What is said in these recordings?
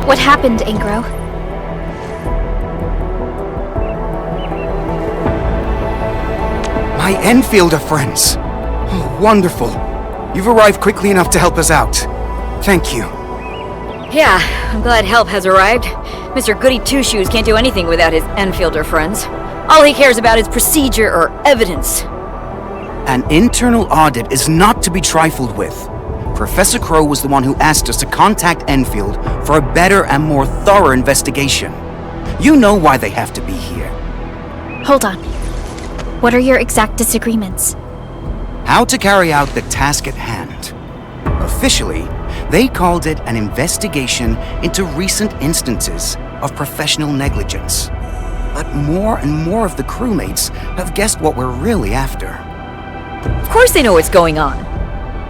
What happened, Ingro? My Endfielder friends! Oh, wonderful. You've arrived quickly enough to help us out. Thank you. Yeah, I'm glad help has arrived. Mr. Goody Two-Shoes can't do anything without his Endfielder friends. All he cares about is procedure or evidence. An internal audit is not to be trifled with. Professor Crow was the one who asked us to contact Endfield for a better and more thorough investigation. You know why they have to be here. Hold on. What are your exact disagreements? How to carry out the task at hand. Officially, they called it an investigation into recent instances of professional negligence. But more and more of the crewmates have guessed what we're really after. Of course they know what's going on.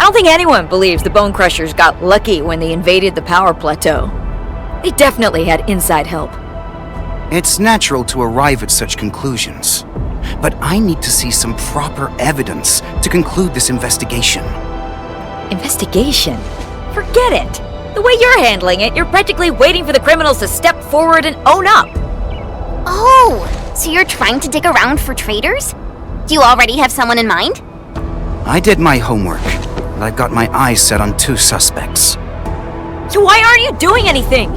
I don't think anyone believes the Bone Crushers got lucky when they invaded the power plateau. They definitely had inside help. It's natural to arrive at such conclusions. But I need to see some proper evidence to conclude this investigation. Investigation? Forget it! The way you're handling it, you're practically waiting for the criminals to step forward and own up. Oh, so you're trying to dig around for traitors? Do you already have someone in mind? I did my homework, and I've got my eyes set on 2 suspects. So why aren't you doing anything?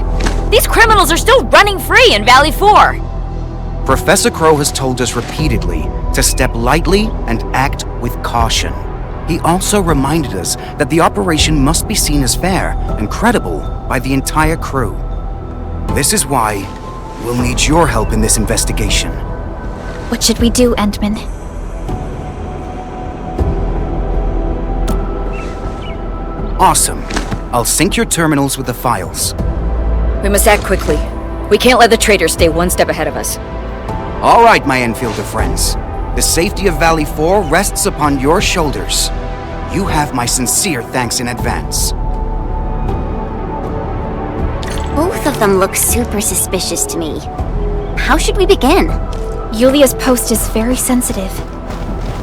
These criminals are still running free in Valley 4. Professor Crow has told us repeatedly to step lightly and act with caution. He also reminded us that the operation must be seen as fair and credible by the entire crew. This is why we'll need your help in this investigation. What should we do, Endmin? Awesome. I'll sync your terminals with the files. We must act quickly. We can't let the traitors stay one step ahead of us. All right, my Endfielder friends. The safety of Valley 4 rests upon your shoulders. You have my sincere thanks in advance. Both of them look super suspicious to me. How should we begin? Yulia's post is very sensitive,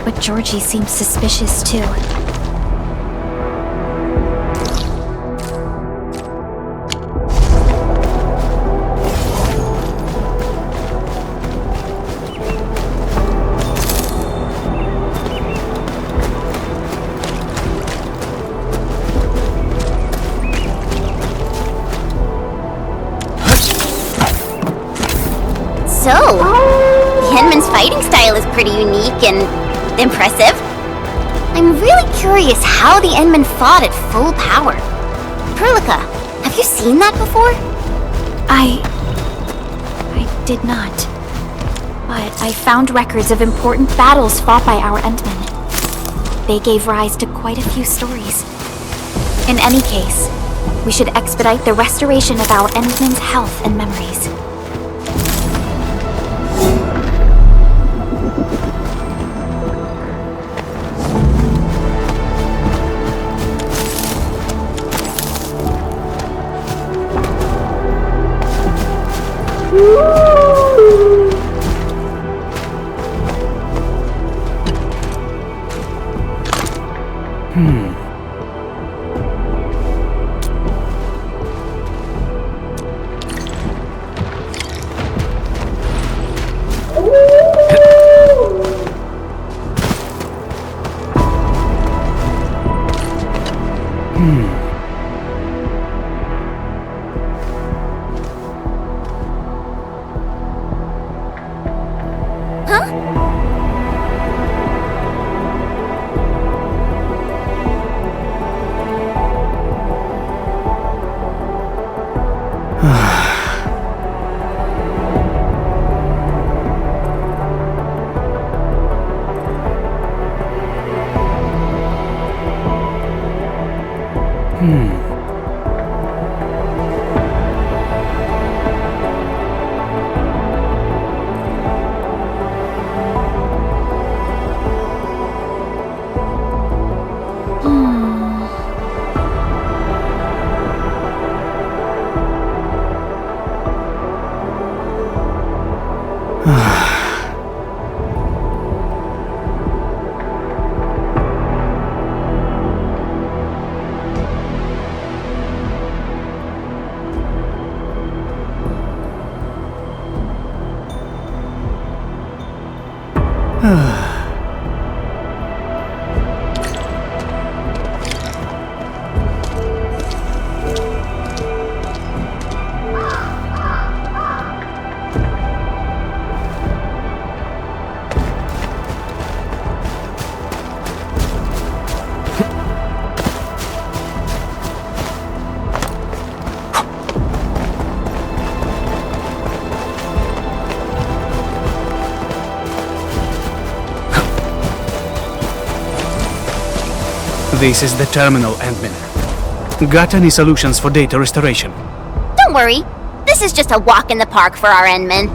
but Georgie seems suspicious too. So, the Endmin's fighting style is pretty unique and impressive. I'm really curious how the Endmin fought at full power. Perlica, have you seen that before? I did not. But I found records of important battles fought by our Endmin. They gave rise to quite a few stories. In any case, we should expedite the restoration of our Endmin's health and memories. This is the terminal, Endmin. Got any solutions for data restoration? Don't worry. This is just a walk in the park for our Endmin.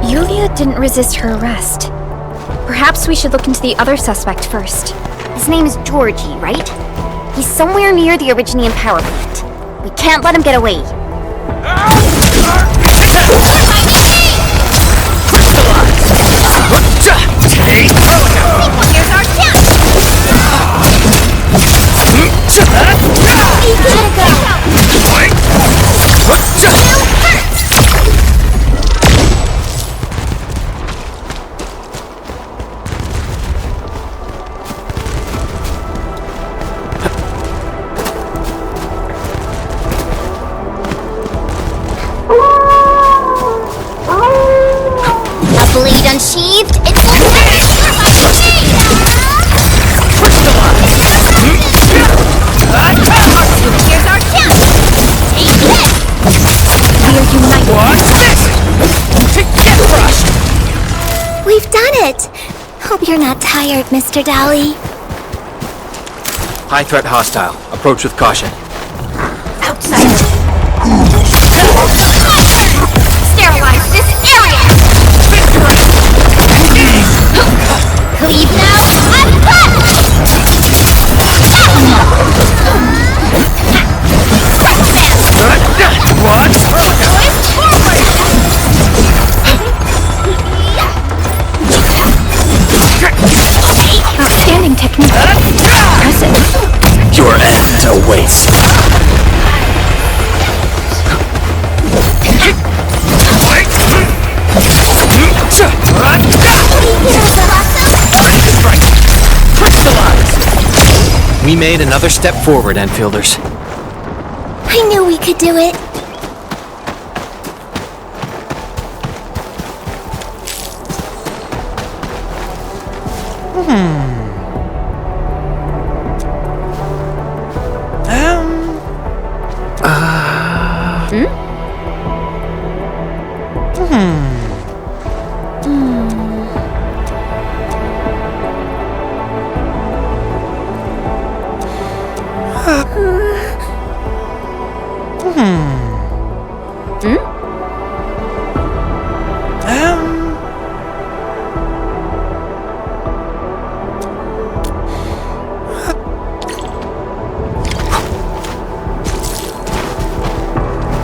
Yulia didn't resist her arrest. Perhaps we should look into the other suspect first. His name is Georgie, right? He's somewhere near the Originium power plant. We can't let him get away. Here's our chance! You gotta go! A blade unsheathed, it will Here's our chance! Take this! We're united. What's this? Get crushed! We've done it! Hope you're not tired, Mr. Dolly. High threat hostile. Approach with caution. Outside! Sterilize this area! Cleave now, and What? Outstanding technique. Impressive. Your end awaits. We made another step forward, Enfielders. I knew we could do it.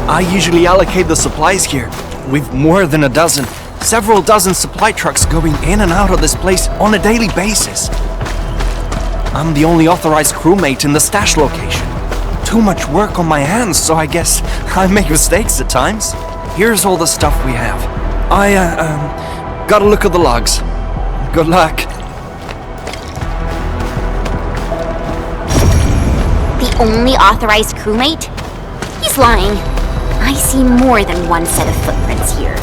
I usually allocate the supplies here. We've more than a dozen. Several dozen supply trucks going in and out of this place on a daily basis. I'm the only authorized crewmate in the stash location. Too much work on my hands, so I guess I make mistakes at times. Here's all the stuff we have. I, got a look at the logs. Good luck. The only authorized crewmate? He's lying. I see more than one set of footprints here.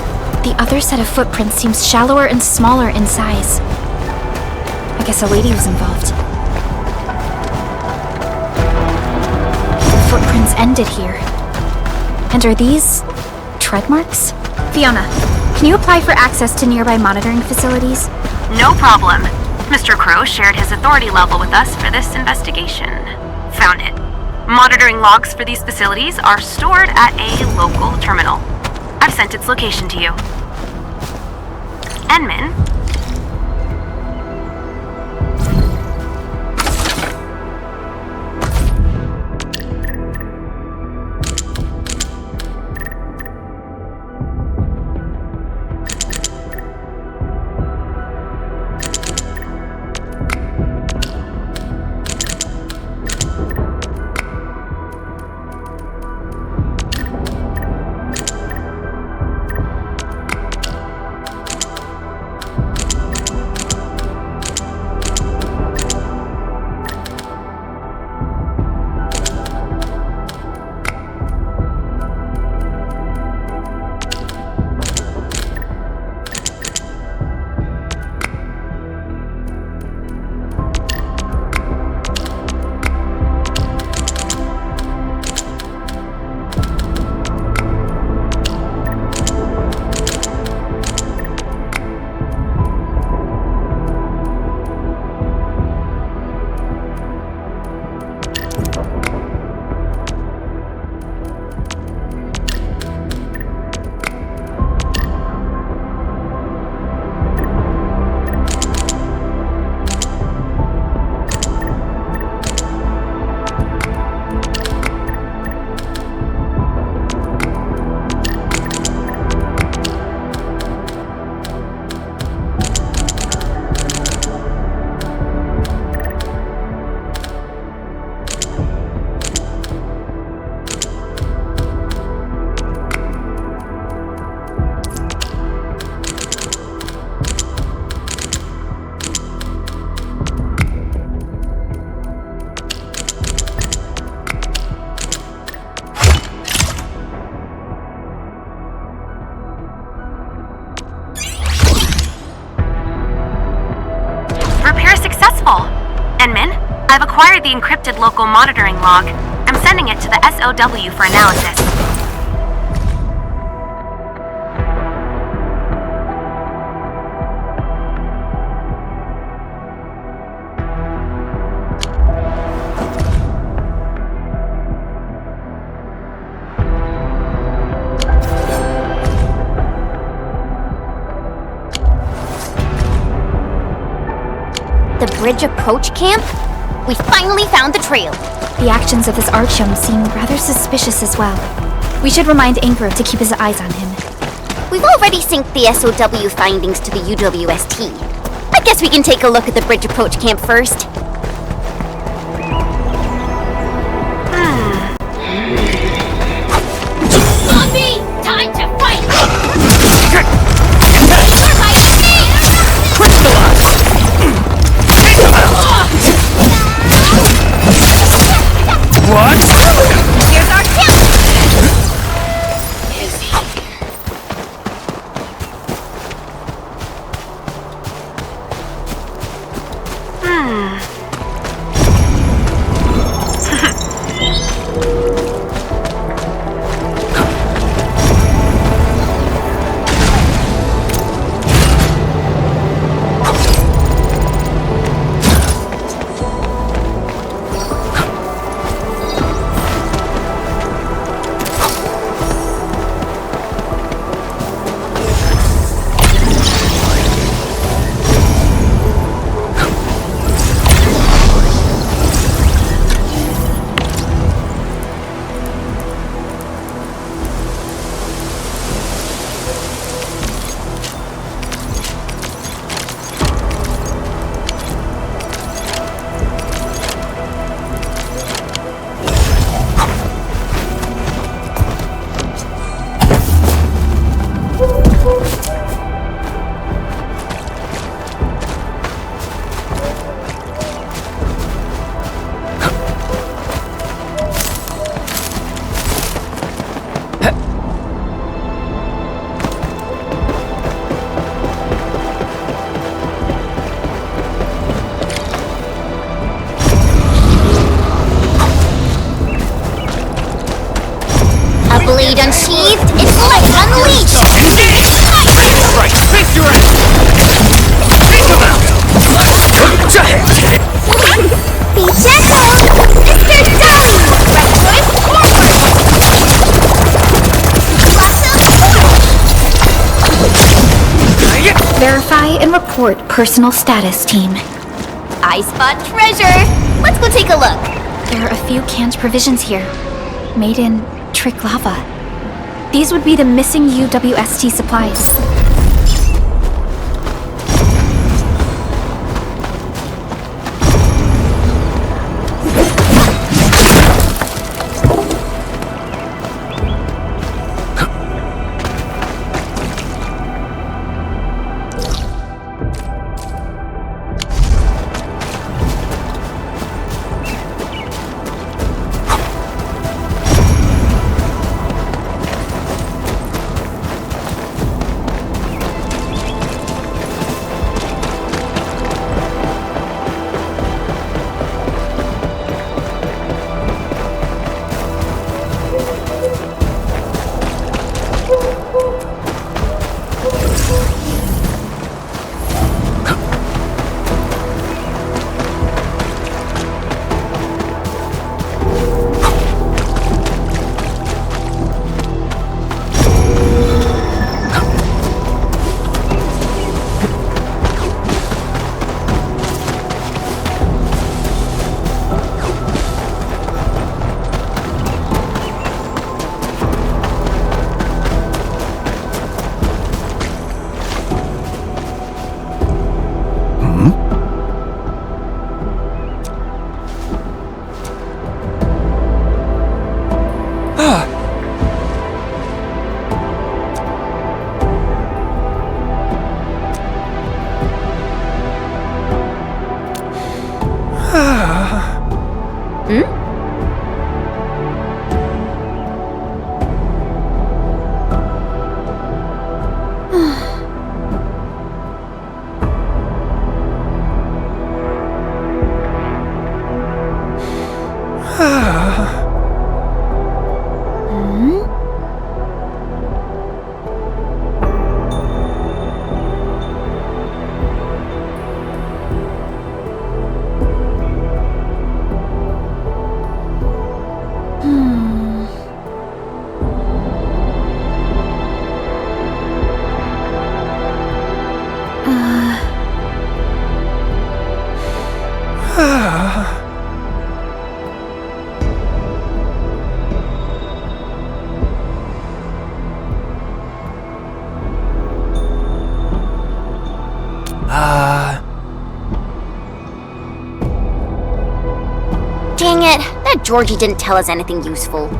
The other set of footprints seems shallower and smaller in size. I guess a lady was involved. The footprints ended here. And are these tread marks? Fiona, can you apply for access to nearby monitoring facilities? No problem. Mr. Crow shared his authority level with us for this investigation. Found it. Monitoring logs for these facilities are stored at a local terminal. I've sent its location to you. Endmin. Endmin, I've acquired the encrypted local monitoring log. I'm sending it to the SOW for analysis. The bridge approach camp? We finally found the trail. The actions of this Artyom seem rather suspicious as well. We should remind Angro to keep his eyes on him. We've already synced the SOW findings to the UWST. I guess we can take a look at the bridge approach camp first. Zombie! Time to fight! What? Here's our camp! unsheathed, intellect unleashed! Right, face your ass! Take him out! Be gentle! Mr. Dummy! Right forward! Verify and report personal status, team. I spot treasure! Let's go take a look. There are a few canned provisions here, made in Trick Lava. These would be the missing UWST supplies. Dang it, that Georgie didn't tell us anything useful.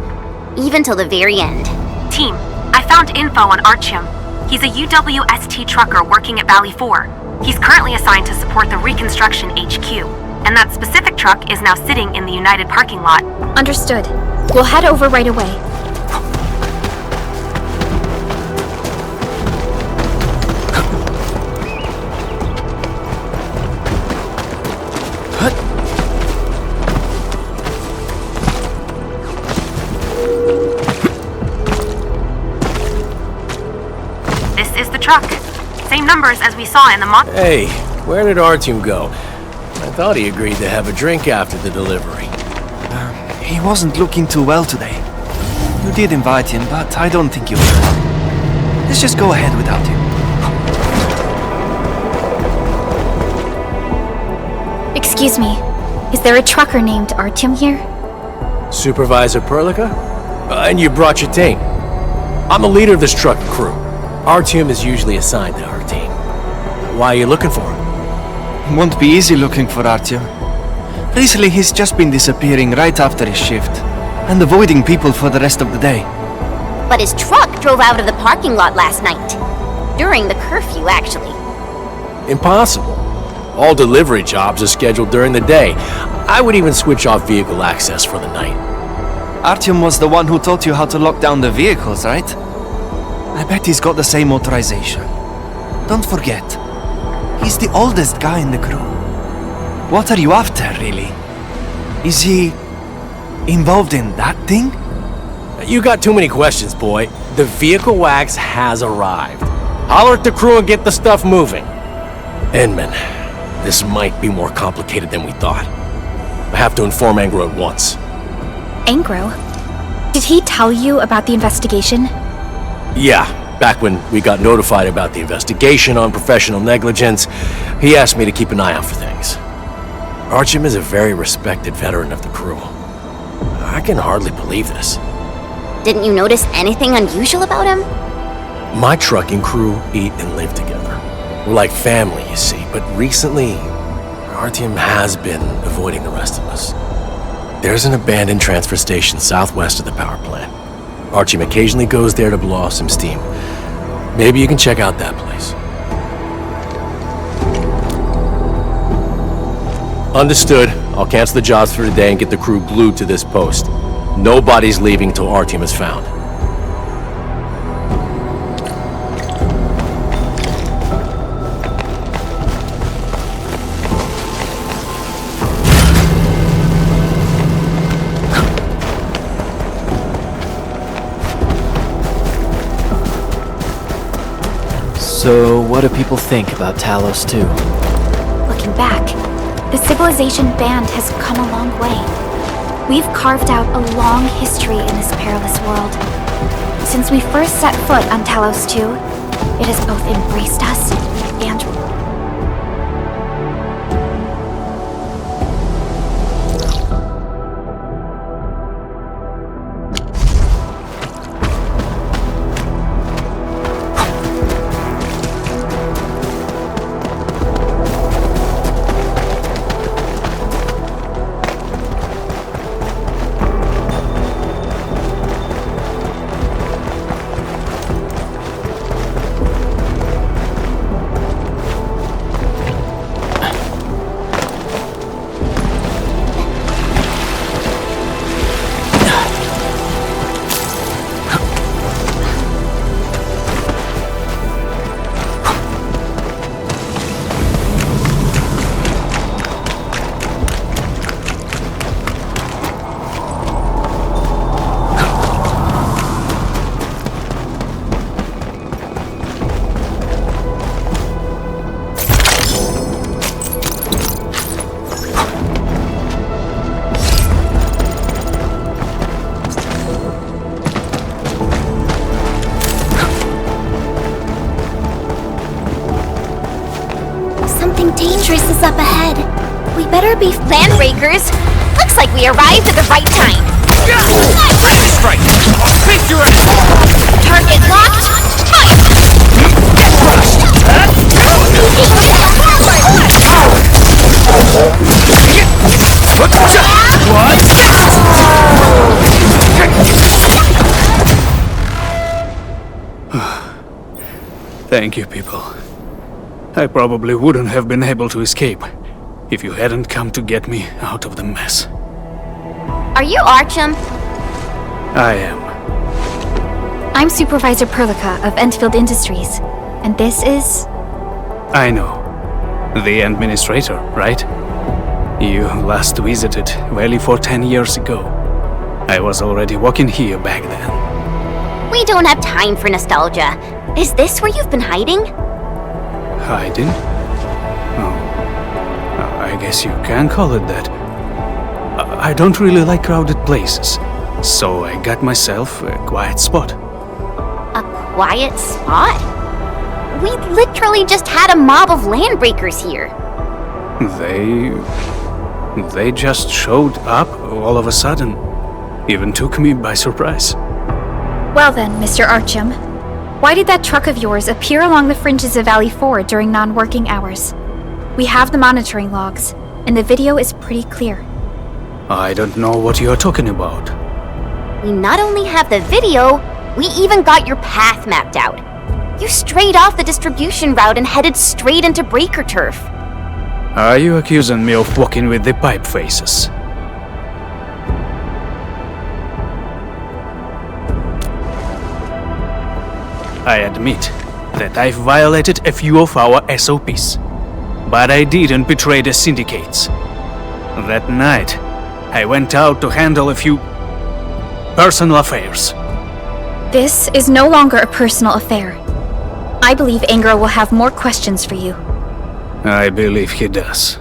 Even till the very end. Team, I found info on Artyom. He's a UWST trucker working at Valley 4. He's currently assigned to support the Reconstruction HQ, and that specific truck is now sitting in the United parking lot. Understood. We'll head over right away. This is the truck. Same numbers as we saw in the mock. Hey, where did Artyom go? I thought he agreed to have a drink after the delivery. He wasn't looking too well today. You did invite him, but I don't think you will. Let's just go ahead without him. Excuse me. Is there a trucker named Artyom here? Supervisor Perlica? And you brought your team. I'm the leader of this truck and crew. Artyom is usually assigned to our team. Why are you looking for him? Won't be easy looking for Artyom. Recently, he's just been disappearing right after his shift, and avoiding people for the rest of the day. But his truck drove out of the parking lot last night. During the curfew, actually. Impossible. All delivery jobs are scheduled during the day. I would even switch off vehicle access for the night. Artyom was the one who taught you how to lock down the vehicles, right? I bet he's got the same authorization. Don't forget, he's the oldest guy in the crew. What are you after, really? Is he involved in that thing? You got too many questions, boy. The vehicle wax has arrived. Holler at the crew and get the stuff moving. Endmin, this might be more complicated than we thought. I have to inform Angro at once. Angro? Did he tell you about the investigation? Yeah, back when we got notified about the investigation on professional negligence, he asked me to keep an eye out for things. Artyom is a very respected veteran of the crew. I can hardly believe this. Didn't you notice anything unusual about him? My trucking crew eat and live together. We're like family, you see, but recently, Artyom has been avoiding the rest of us. There's an abandoned transfer station southwest of the power plant. Artyom occasionally goes there to blow off some steam. Maybe you can check out that place. Understood. I'll cancel the jobs for today and get the crew glued to this post. Nobody's leaving till Artyom is found. So, what do people think about Talos 2? Looking back, the civilization band has come a long way. We've carved out a long history in this perilous world. Since we first set foot on Talos 2, it has both embraced us and... Dangerous is up ahead. We better be landbreakers. Looks like we arrived at the right time. Lightning strike! I'll beat your ass! Target locked. Get crushed! Thank you, people. I probably wouldn't have been able to escape if you hadn't come to get me out of the mess. Are you Artyom? I am. I'm Supervisor Perlica of Endfield Industries, and this is... I know. The administrator, right? You last visited Valley for 10 years ago. I was already working here back then. We don't have time for nostalgia. Is this where you've been hiding? Hiding? Oh. I guess you can call it that. I don't really like crowded places, so I got myself a quiet spot. A quiet spot? We literally just had a mob of landbreakers here. They just showed up all of a sudden. Even took me by surprise. Well then, Mr. Artyom, why did that truck of yours appear along the fringes of Valley 4 during non-working hours? We have the monitoring logs, and the video is pretty clear. I don't know what you're talking about. We not only have the video, we even got your path mapped out. You strayed off the distribution route and headed straight into breaker turf. Are you accusing me of walking with the pipe faces? I admit that I've violated a few of our SOPs, but I didn't betray the syndicates. That night, I went out to handle a few personal affairs. This is no longer a personal affair. I believe Angro will have more questions for you. I believe he does.